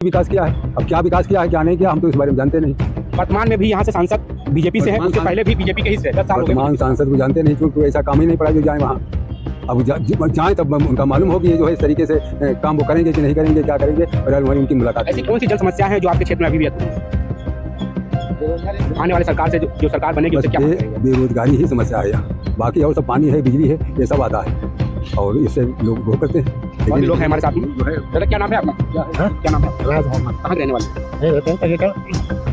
विकास किया है। अब क्या विकास किया है क्या नहीं किया हम तो इस बारे में जानते नहीं। वर्तमान में भी यहाँ से सांसद बीजेपी से है, उससे पहले भी बीजेपी के ही से 10 साल हो गए। वर्तमान सांसद को जानते नहीं क्योंकि ऐसा काम ही नहीं पड़ा जो जाए वहाँ। अब जाए तब उनका मालूम होगी जो है इस तरीके से काम वो करेंगे कि नहीं करेंगे, क्या करेंगे, और वहीं उनकी मुलाकात। ऐसी कौन सी जन समस्या है जो आपके क्षेत्र में अभी भी आने वाले सरकार से जो सरकार बनेगी उससे क्या करेंगे? बेरोजगारी ही समस्या है यहाँ, बाकी और सब पानी है, बिजली है, ये सब आता है और इससे लोग वो करते हैं। लेकिन लोग हैं हमारे साथ में। दादा क्या नाम है आपका? क्या नाम है? राज मोहम्मद। कहाँ के रहने वाले?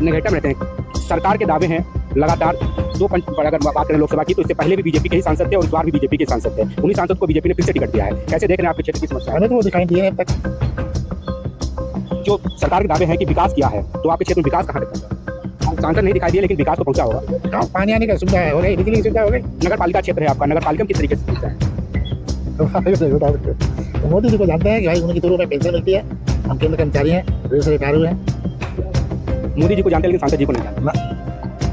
नगेटा में रहते हैं। सरकार के दावे हैं लगातार अगर बात करें लोकसभा की तो इससे पहले भी बीजेपी के ही सांसद थे और इस बार भी बीजेपी के सांसद थे। उन्हीं सांसद को बीजेपी ने फिर से टिकट दिया है। कैसे देख रहे हैं आपके क्षेत्र की समस्या? हमें तो वो दिखाई दिए अब तक। जो सरकार के दावे हैं कि विकास किया है तो आपके क्षेत्र में विकास कहाँ तक? सांसद नहीं दिखाई दिए लेकिन विकास तो पहुंचा होगा। पानी आने की सुविधा हो गई, बिजली की सुविधा हो गई। नगर पालिका क्षेत्र है आपका, नगर पालिका में किस तरीके से सुविधा है? तो मोदी जी को जानते हैं कि भाई उनकी तुरंत पेंशन मिलती है, हम केंद्र कर्मचारी हैं, रेल सरकारी हैं। मोदी जी को जानते हैं लेकिन सांसद जी को नहीं जानते।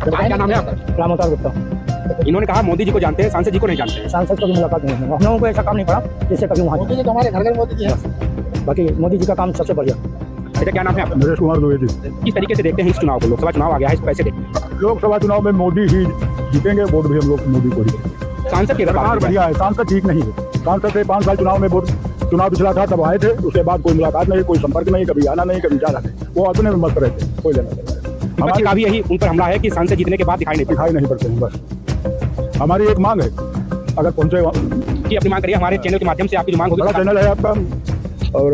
क्या नाम है आपका? रामोतार गुप्ता। इन्होंने कहा मोदी जी को जानते हैं, सांसद जी को नहीं जानते हैं। सांसद को भी मुलाकात नहीं है, हम लोगों को ऐसा काम नहीं पड़ा जिससे कभी वहाँ मोदी जी तो हमारे घर घर मोदी जी हैं। बाकी मोदी जी का काम सबसे बढ़िया। बेटा क्या नाम है आपका? नरेश कुमार द्विवेदी। किस तरीके से देखते हैं इस चुनाव को? लोकसभा चुनाव आ गया है, इसको कैसे देखते हैं? लोकसभा चुनाव में मोदी ही जीतेंगे, वोट भी हम लोग मोदी को ही देंगे। सांसद की सरकार बढ़िया है, सांसद ठीक नहीं है। सांसद से 5 साल चुनाव में वोट, चुनाव पिछला था तब आए थे, उसके बाद कोई मुलाकात नहीं, कोई संपर्क नहीं, कभी आना नहीं, कभी जाना नहीं, वो अपने में मस्त रहते, कोई लेना नहीं। हमारी का भी यही उन पर हमला है कि सांसद जीतने के बाद दिखाई नहीं पड़ते हैं। बस हमारी एक मांग है, अगर पहुंचे कि अपनी मांग करिए। हमारे चैनल के माध्यम से आपकी जो मांग होगी। बड़ा चैनल है आपका और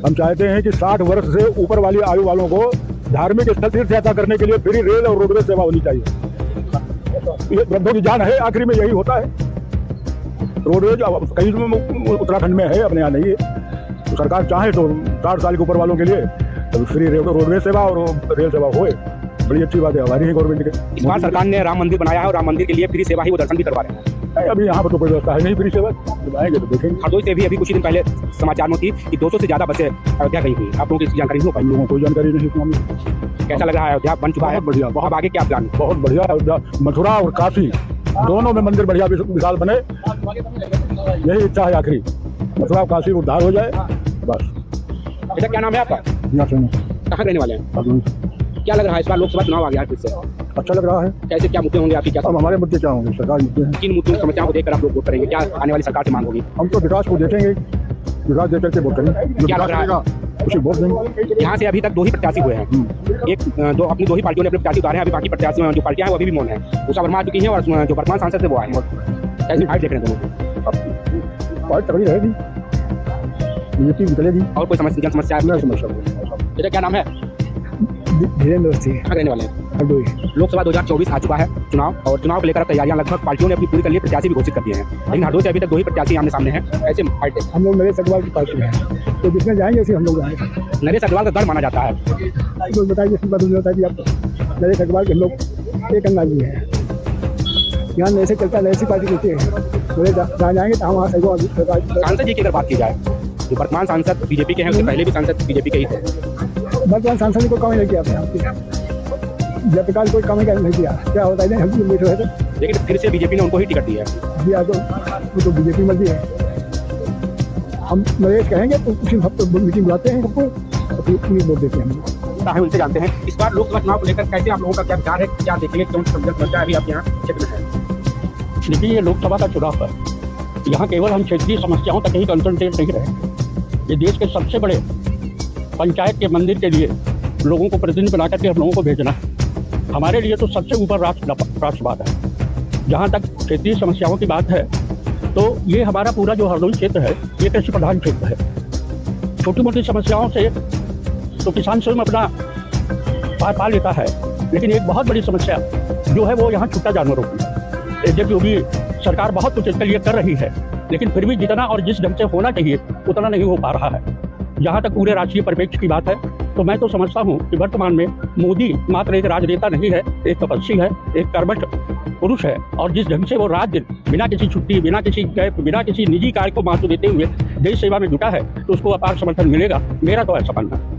हम चाहते हैं कि 60 वर्ष से ऊपर वाली आयु वालों को धार्मिक स्थल तीर्थ यात्रा करने के लिए फ्री रेल और रोडवेज सेवा होनी चाहिए। ये वृद्धों की जान है, आखिरी में यही होता है। रोडवेज कहीं उत्तराखंड में है, अपने यहाँ नहीं है। तो सरकार चाहे तो 60 साल के ऊपर वालों के लिए फ्री रोडवेज सेवा और रेल सेवा होए, बड़ी अच्छी बात है हमारी ही गवर्नमेंट के। इस बार सरकार ने राम मंदिर बनाया है और राम मंदिर के लिए फ्री सेवा ही वो दर्शन भी करवा रहे हैं। अभी यहाँ पर तो कोई व्यवस्था है नहीं फ्री सेवा, आएंगे तो देखेंगे। हरदोई से भी अभी कुछ ही दिन पहले समाचार में थी कि 200 से ज्यादा बसें अयोध्या गई हुई। आप लोगों की इसकी जानकारी हो पाई? लोगों को कोई जानकारी नहीं है। कैसा लग रहा है? अयोध्या बन चुका है, बढ़िया। अब आगे क्या प्लान? बहुत बढ़िया। अयोध्या, मथुरा और काशी दोनों में मंदिर बढ़िया विशाल बने, यही इच्छा है आखिरी। मथुरा काशी उद्धार हो जाए बस। बेटा क्या नाम है आपका? कहाँ रहने वाले हैं? क्या लग रहा है इस बार लोकसभा चुनाव आ गया है फिर से? अच्छा लग रहा है। कैसे क्या मुद्दे होंगे आपकी? क्या अब हमारे मुद्दे क्या होंगे? सरकार मुद्दे हैं। किन मुद्दों समस्याओं को देखकर आप लोग वोट करेंगे? क्या आने वाली सरकार से मांग होगी? हम तो विकास को देखेंगे, विकास देकर के वोट करेंगे। क्या लग रहा है? उसे वोट देंगे। यहाँ से अभी तक 2 ही प्रत्याशी हुए हैं। अपनी 2 ही पार्टियों ने अपने प्रत्याशी उतारे हैं। अभी बाकी प्रत्याशी जो पार्टियां हैं वो अभी भी मौन है। उषा वर्मा आ चुकी है और जो वर्तमान सांसद है वो आए हैं। कैसी फाइट देख रहे हैं दोनों? फाइट तगड़ी रहेगी, बीजेपी निकलेगी। और कोई जन समस्या है? बेटा क्या नाम है? धीरेन्द्र सिंह। कहाँ रहने वाले हैं? लोकसभा 2024 आ चुका है चुनाव, और चुनाव को लेकर तैयारियां लगभग पार्टियों ने अपनी पूरी कर ली, प्रत्याशी भी घोषित कर दिए हैं। लेकिन हरदोई से अभी तक 2 ही प्रत्याशी आमने सामने हैं। ऐसे फाइट देख हम लोग नरेश अग्रवाल की पार्टी है, तो जिसमें जाएंगे उसी हम लोग जाएंगे। नरेश अग्रवाल का गढ़ माना जाता है। बताइए बताइए आपको। नरेश अग्रवाल के हम लोग एक अंदाजी है, यहाँ नैसे चलता है, नैसी पार्टी कहते हैं। बोले जहाँ जाएंगे तो हम वहाँ सही। सांसद जी की अगर बात की जाए तो वर्तमान सांसद बीजेपी के हैं, उससे पहले भी सांसद बीजेपी के ही थे। वर्तमान सांसद को काम नहीं किया जब तक कोई काम नहीं किया, क्या होता है हम बैठे रहे थे। लेकिन फिर से बीजेपी ने उनको ही टिकट दिया है। दिया तो बीजेपी मर्जी है। हम नरेश कहेंगे तो उसी मीटिंग बुलाते हैं सबको, तो फिर वोट देते हैं। उनसे जानते हैं इस बार लोकसभा चुनाव को लेकर कैसे आप लोगों का क्या विचार है, क्या देखेंगे, कौन सी समस्या अभी आप यहाँ क्षेत्र में है? देखिए, ये लोकसभा का चुनाव है, यहाँ केवल हम क्षेत्रीय समस्याओं तक ही कंसंट्रेट नहीं रहे। ये देश के सबसे बड़े पंचायत के मंदिर के लिए लोगों को प्रतिनिधि बना करके हम लोगों को भेजना हमारे लिए तो सबसे ऊपर राष्ट्रवाद है। जहाँ तक क्षेत्रीय समस्याओं की बात है तो ये हमारा पूरा जो हरदोई क्षेत्र है ये कृषि प्रधान क्षेत्र है। छोटी मोटी समस्याओं से तो किसान स्वयं अपना पाल लेता है, लेकिन एक बहुत बड़ी समस्या जो है वो यहाँ छुट्टा जानवरों की, जबकि सरकार बहुत कुछ इसके लिए कर रही है, लेकिन फिर भी जितना और जिस ढंग से होना चाहिए उतना नहीं हो पा रहा है। जहाँ तक पूरे राष्ट्रीय परिप्रेक्ष्य की बात है तो मैं तो समझता हूँ कि वर्तमान में मोदी मात्र एक राजनेता नहीं है, एक तपस्वी है, एक कर्मठ पुरुष है। और जिस ढंग से वो रात दिन बिना किसी छुट्टी, बिना किसी गैप, बिना किसी निजी कार्य को महत्व देते हुए देश सेवा में जुटा है, तो उसको अपार समर्थन मिलेगा, मेरा तो ऐसा मानना है।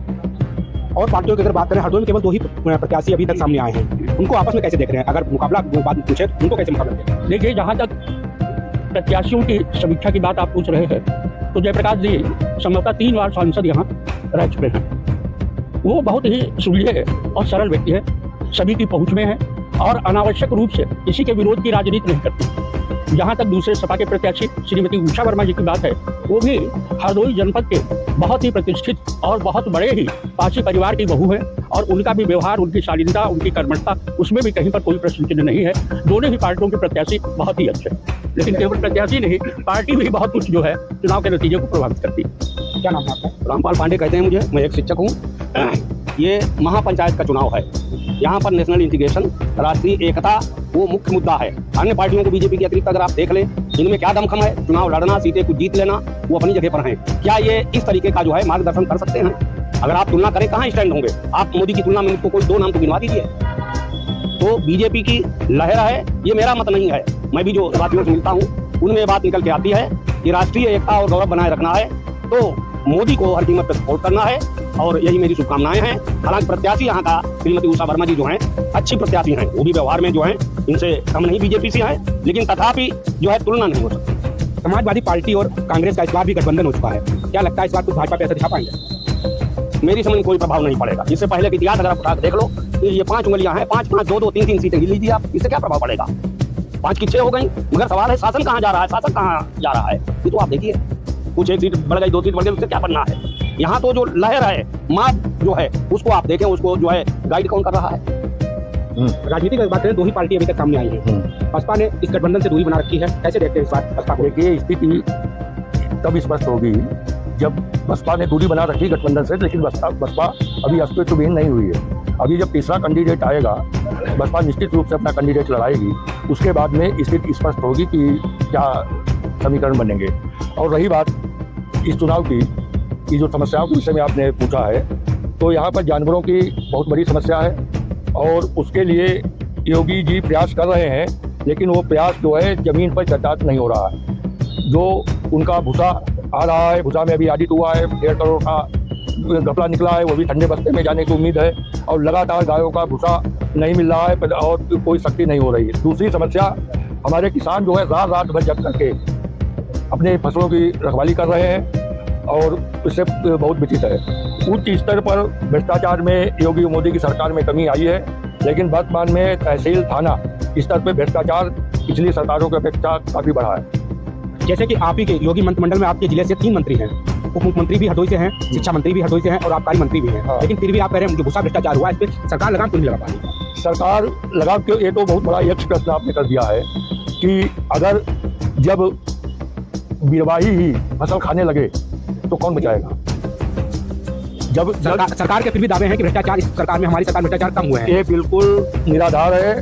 और पार्टियों की अगर बात करें, हरदोई में केवल 2 ही प्रत्याशी अभी तक सामने आए हैं। उनको आपस में कैसे देख रहे हैं? अगर मुकाबला बात पूछे तो उनको कैसे मुकाबला देखें? देखिए, जहाँ तक प्रत्याशियों की समीक्षा की बात आप पूछ रहे हैं तो जयप्रकाश जी संभवतः 3 बार सांसद यहाँ रह चुके हैं। वो बहुत ही सुलझे और सरल व्यक्ति है, सभी की पहुंच में है और अनावश्यक रूप से किसी के विरोध की राजनीति नहीं करती। जहां तक दूसरे सपा के प्रत्याशी श्रीमती उषा वर्मा जी की बात है, वो भी हरदोई जनपद के बहुत ही प्रतिष्ठित और बहुत बड़े ही पासी परिवार की बहू है और उनका भी व्यवहार, उनकी शालीनता, उनकी कर्मठता, उसमें भी कहीं पर कोई प्रश्न चिन्ह नहीं है। दोनों ही पार्टियों के प्रत्याशी बहुत ही अच्छे हैं, लेकिन केवल प्रत्याशी नहीं, पार्टी भी बहुत कुछ जो है चुनाव के नतीजे को प्रभावित करती है। क्या नाम है आपका? रामपाल पांडे कहते हैं मुझे, मैं एक शिक्षक हूँ। ये महापंचायत का चुनाव है, यहाँ पर नेशनल इंटीग्रेशन, राष्ट्रीय एकता वो मुख्य मुद्दा है। अन्य पार्टियों को बीजेपी के अतिरिक्त अगर आप देख लें, इनमें क्या दमखम है, चुनाव लड़ना, सीटें को जीत लेना, वो अपनी जगह पर हैं। क्या ये इस तरीके का जो है मार्गदर्शन कर सकते हैं? अगर आप तुलना करें, कहाँ स्टैंड होंगे आप मोदी की तुलना में? मुझको कोई 2 नाम तो गिनवा दीजिए। तो बीजेपी की लहर है, ये मेरा मत नहीं है। मैं भी जो साथियों से मिलता हूँ उनमें ये बात निकल के आती है कि राष्ट्रीय एकता और गौरव बनाए रखना है तो मोदी को हर कीमत पर सपोर्ट करना है, और यही मेरी शुभकामनाएं हैं। हालांकि प्रत्याशी यहाँ का श्रीमती उषा वर्मा जी जो हैं अच्छी प्रत्याशी हैं, वो भी व्यवहार में जो हैं इनसे कम नहीं बीजेपी से हैं, लेकिन तथापि जो है तुलना नहीं हो सकती। समाजवादी पार्टी और कांग्रेस का इस बार भी गठबंधन हो चुका है, क्या लगता है इस बार कुछ भाजपा पे असर दिखा पाएंगे? मेरी समझ में कोई प्रभाव नहीं पड़ेगा। इससे पहले की इतिहास अगर आप उठा देख लो, ये 5 उंगलियां हैं, 5-5, 2-2, 3-3 सीटें गिन लीजिए आप, इससे क्या प्रभाव पड़ेगा? 5 की 6 हो गई, मगर सवाल है शासन कहाँ जा रहा है, शासन कहाँ जा रहा है, ये तो आप देखिए। कुछ 1 सीट बढ़ गई, 2 सीट बढ़ गई, उससे क्या बनना है? यहाँ तो जो लहर है, माँ जो है, उसको आप देखें, उसको जो है गाइड कौन कर रहा है? राजनीतिक बात करें, 2 ही पार्टी अभी तक सामने आई है। बसपा ने इस गठबंधन से दूरी बना रखी है, कैसे देखते हैं इस बार बसपा को? देखिए, स्थिति तब स्पष्ट होगी जब बसपा ने दूरी बना रखी गठबंधन से, लेकिन बसपा अभी अस्तित्वहीन नहीं हुई है। अभी जब तीसरा कैंडिडेट आएगा, बसपा निश्चित रूप से अपना कैंडिडेट लड़ाएगी, उसके बाद में स्थिति स्पष्ट होगी कि क्या समीकरण बनेंगे। और रही बात इस चुनाव की, ये जो समस्याओं के विषय में आपने पूछा है, तो यहाँ पर जानवरों की बहुत बड़ी समस्या है और उसके लिए योगी जी प्रयास कर रहे हैं, लेकिन वो प्रयास जो है ज़मीन पर चर्चात नहीं हो रहा है। जो उनका भूसा आ रहा है, भूसा में अभी ऑडिट हुआ है, 1.5 करोड़ का घपला निकला है, वो भी ठंडे बस्ते में जाने की उम्मीद है, और लगातार गायों का भूसा नहीं मिल रहा है और कोई सख्ती नहीं हो रही है। दूसरी समस्या, हमारे किसान जो है रात रात भर जग करके अपने फसलों की रखवाली कर रहे हैं और इससे बहुत व्यथित है। उच्च स्तर पर भ्रष्टाचार में योगी मोदी की सरकार में कमी आई है, लेकिन वर्तमान में तहसील थाना स्तर पर भ्रष्टाचार पिछली सरकारों की अपेक्षा काफ़ी बढ़ा है। जैसे कि आप ही के योगी मंत्रिमंडल में आपके जिले से 3 मंत्री हैं, उप मुख्यमंत्री भी हरदोई से हैं, शिक्षा मंत्री भी हरदोई से हैं और आबकारी मंत्री भी हैं, लेकिन फिर भी आप कह रहे हैं जो भूसा भ्रष्टाचार हुआ, इस पर सरकार लगाम क्यों नहीं लगा पाई? सरकार लगाम क्यों, ये तो बहुत बड़ा यक्ष प्रश्न आपने कर दिया है कि अगर जब बीरवाही ही फसल खाने लगे तो कौन बचाएगा? जब सरकार के फिर भी दावे हैं कि भ्रष्टाचार इस सरकार में, हमारी सरकार भ्रष्टाचार कम हुए हैं। ये बिल्कुल निराधार है,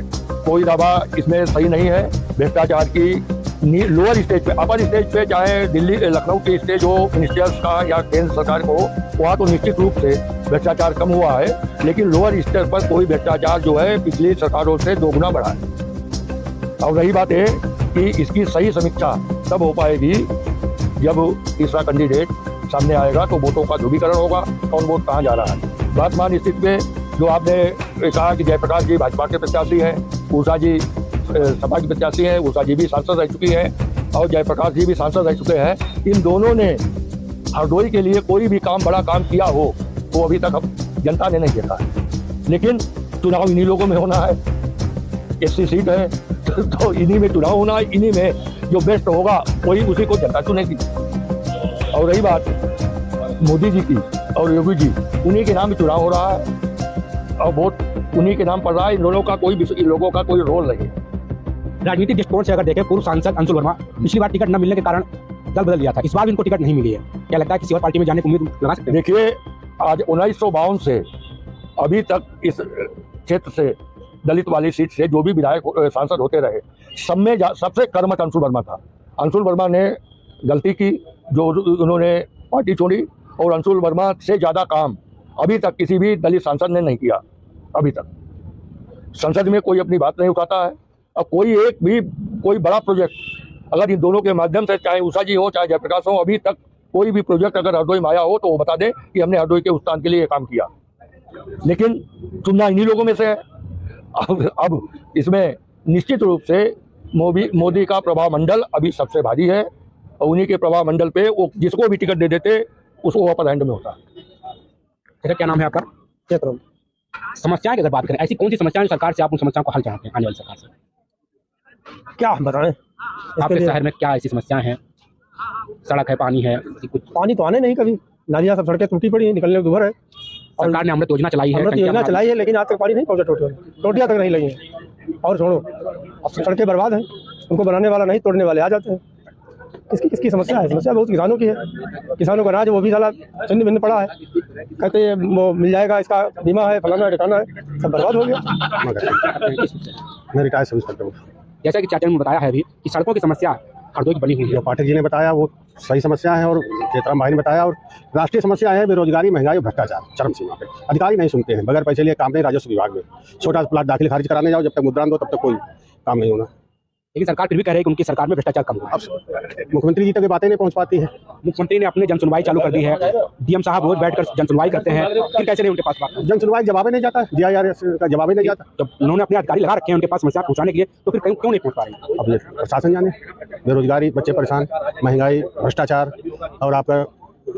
कोई दावा इसमें सही नहीं है। भ्रष्टाचार की लोअर स्टेज पे, अपर स्टेज पे, चाहे दिल्ली लखनऊ की स्टेज हो मिनिस्टर्स का या केंद्र सरकार को, वहाँ तो निश्चित रूप से भ्रष्टाचार कम हुआ है, लेकिन लोअर स्टेज पर कोई भ्रष्टाचार जो है पिछली सरकारों से 2 गुना बढ़ा है। और रही बात है कि इसकी सही समीक्षा तब हो पाएगी जब तीसरा कैंडिडेट सामने आएगा, तो वोटों का ध्रुवीकरण होगा, कौन वोट कहाँ जा रहा है। वर्तमान स्थिति में जो आपने कहा कि जयप्रकाश जी भाजपा के प्रत्याशी हैं, उषा जी सपा की प्रत्याशी हैं, उषा जी भी सांसद रह चुकी हैं और जयप्रकाश जी भी सांसद रह चुके हैं। इन दोनों ने हरदोई के लिए कोई भी काम, बड़ा काम किया हो वो अभी तक जनता ने नहीं देखा है, लेकिन चुनाव इन्हीं लोगों में होना है, एससी सीट है तो इन्हीं में चुनाव होना है, इन्हीं में जो बेस्ट होगा वही उसी को जनता चुनेगी। और रही बात मोदी जी की और योगी जी, उन्हीं के नाम चुनाव हो रहा है और वोट उन्हीं के नाम पड़ रहा है। इन लोगों का कोई रोल नहीं है। राजनीतिक दृष्टिकोण से अगर देखें, पूर्व सांसद अंशुल वर्मा पिछली बार टिकट न मिलने के कारण दल बदल लिया था, इस बार भी इनको टिकट नहीं मिली है, क्या लगता है किसी और पार्टी में जाने की उम्मीद लगा सकते हैं? देखिए, आज 1952 से अभी तक इस क्षेत्र से, दलित वाली सीट से जो भी विधायक सांसद होते रहे, सब में सबसे कर्मठ अंशुल वर्मा था। अंशुल वर्मा ने गलती की जो उन्होंने पार्टी छोड़ी, और अंशुल वर्मा से ज़्यादा काम अभी तक किसी भी दलित सांसद ने नहीं किया। अभी तक संसद में कोई अपनी बात नहीं उठाता है। अब कोई बड़ा प्रोजेक्ट अगर इन दोनों के माध्यम से, चाहे उषा जी हो चाहे जयप्रकाश हो, अभी तक कोई भी प्रोजेक्ट अगर हरदोई में आया हो तो वो बता दें कि हमने हरदोई के उत्थान के लिए काम किया, लेकिन चुनना इन्हीं लोगों में से है। अब इसमें निश्चित रूप से मोदी का प्रभाव मंडल अभी सबसे भारी है और उन्हीं के प्रभाव मंडल पे वो जिसको भी टिकट दे देते उसको अपर हैंड में होता है। क्या नाम है आपका? क्षेत्रों में। समस्याएं की अगर बात करें, ऐसी कौन सी समस्याएं सरकार से आप उन समस्याओं को हल चाहते हैं आने वाली सरकार से? क्या हम बताएं, आपके शहर में क्या ऐसी समस्याएं हैं? सड़क है, पानी है, कुछ पानी तो आने नहीं कभी, नालियाँ सब सड़कें टूटी पड़ी हैं, निकलने को दूर है। सरकार ने अमृत योजना चलाई है, अमृत योजना चलाई है, लेकिन आज तक पानी नहीं पहुंचा, टोटियाँ तक नहीं लगी हैं। और छोड़ो, अब सड़कें बर्बाद हैं, उनको बनाने वाला नहीं, तोड़ने वाले आ जाते हैं। किसकी समस्या है? समस्या बहुत किसानों की है। किसानों का अनाज वो भी साला चिन्ह भिन्न पड़ा है, कहते हैं वो मिल जाएगा, इसका बीमा है, फलाना है, ठिकाना है, सब बर्बाद हो गया। मैं रिटायर्ड सर्विस करता हूँ। जैसा कि चाचा ने बताया है अभी कि सड़कों की समस्या हरदोई की बनी हुई है। जो पाठक जी ने बताया वो सही समस्या है, और चेतराम भाई ने बताया, और राष्ट्रीय समस्या है बेरोजगारी, महंगाई और भ्रष्टाचार चरम सीमा पे। अधिकारी नहीं सुनते हैं, बगैर पैसे लिए काम नहीं। राजस्व विभाग में छोटा प्लाट दाखिल खारिज कराने जाओ, जब तक मुद्रांक दो तब तक कोई काम नहीं होना। लेकिन सरकार फिर भी कह रही है कि उनकी सरकार में भ्रष्टाचार कम हुआ है। अब मुख्यमंत्री जी तक ये बातें नहीं पहुंच पाती है। मुख्यमंत्री ने अपने जनसुनवाई चालू कर दी है, डीएम साहब रोज बैठकर जनसुनवाई करते हैं, फिर कैसे नहीं उनके पास बात? जन सुनवाई जवाब ही नहीं जाता, DIRS का जवाब ही नहीं जाता। जब उन्होंने अपने अधिकारी लगा रखे हैं उनके पास समस्या पहुंचाने के लिए, तो फिर क्यों नहीं पहुंच पा रही? अब ये प्रशासन जाने, बेरोजगारी, बच्चे परेशान, महंगाई, भ्रष्टाचार, और आपका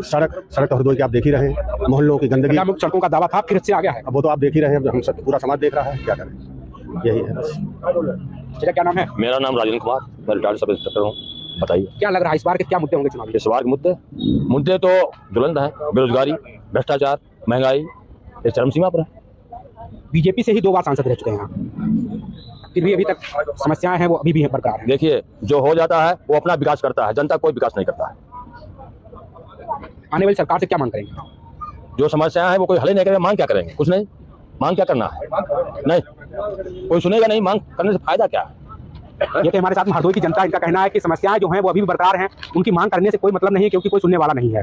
सड़क हरदोई की आप देख ही रहे हैं, मोहल्लों की गंदगी। सड़कों का दावा था, फिर से आ गया है। अब वो तो आप देख ही रहे हैं, हम सब पूरा समाज देख रहा है, क्या करें, यही है बस। तेरा क्या नाम है? मेरा नाम राजेंद्र कुमार, मैं रिटायर्ड सब इंस्पेक्टर हूँ। बताइए क्या लग रहा है इस बार के क्या मुद्दे होंगे चुनाव में? इस बार के मुद्दे तो ज्वलंत हैं। बेरोजगारी, भ्रष्टाचार, महंगाई, ये चरम सीमा पर है। बीजेपी से ही 2 बार सांसद रह चुके हैं यहाँ, फिर भी अभी तक समस्याएं हैं वो अभी भी है बरकरार है। देखिए, जो हो जाता है वो अपना विकास करता है, जनता कोई विकास नहीं करता है। आने वाली सरकार से क्या मांग करेंगे? जो समस्याएं हैं वो कोई हल ही नहीं करेगा, मांग क्या करेंगे? कुछ नहीं, मांग क्या करना है? नहीं, कोई सुनेगा नहीं, मांग करने से फायदा क्या है? ये तो हमारे साथ हरदोई की जनता, इनका कहना है कि समस्याएं जो हैं वो अभी भी बरकरार हैं, उनकी मांग करने से कोई मतलब नहीं है, क्योंकि कोई सुनने वाला नहीं है।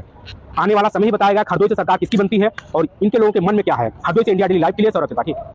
आने वाला समय ही बताएगा हरदोई से सरकार किसकी बनती है और इनके लोगों के मन में क्या है। हरदोई से इंडिया डेली लाइव के लिए सौरभ त्रिपाठी।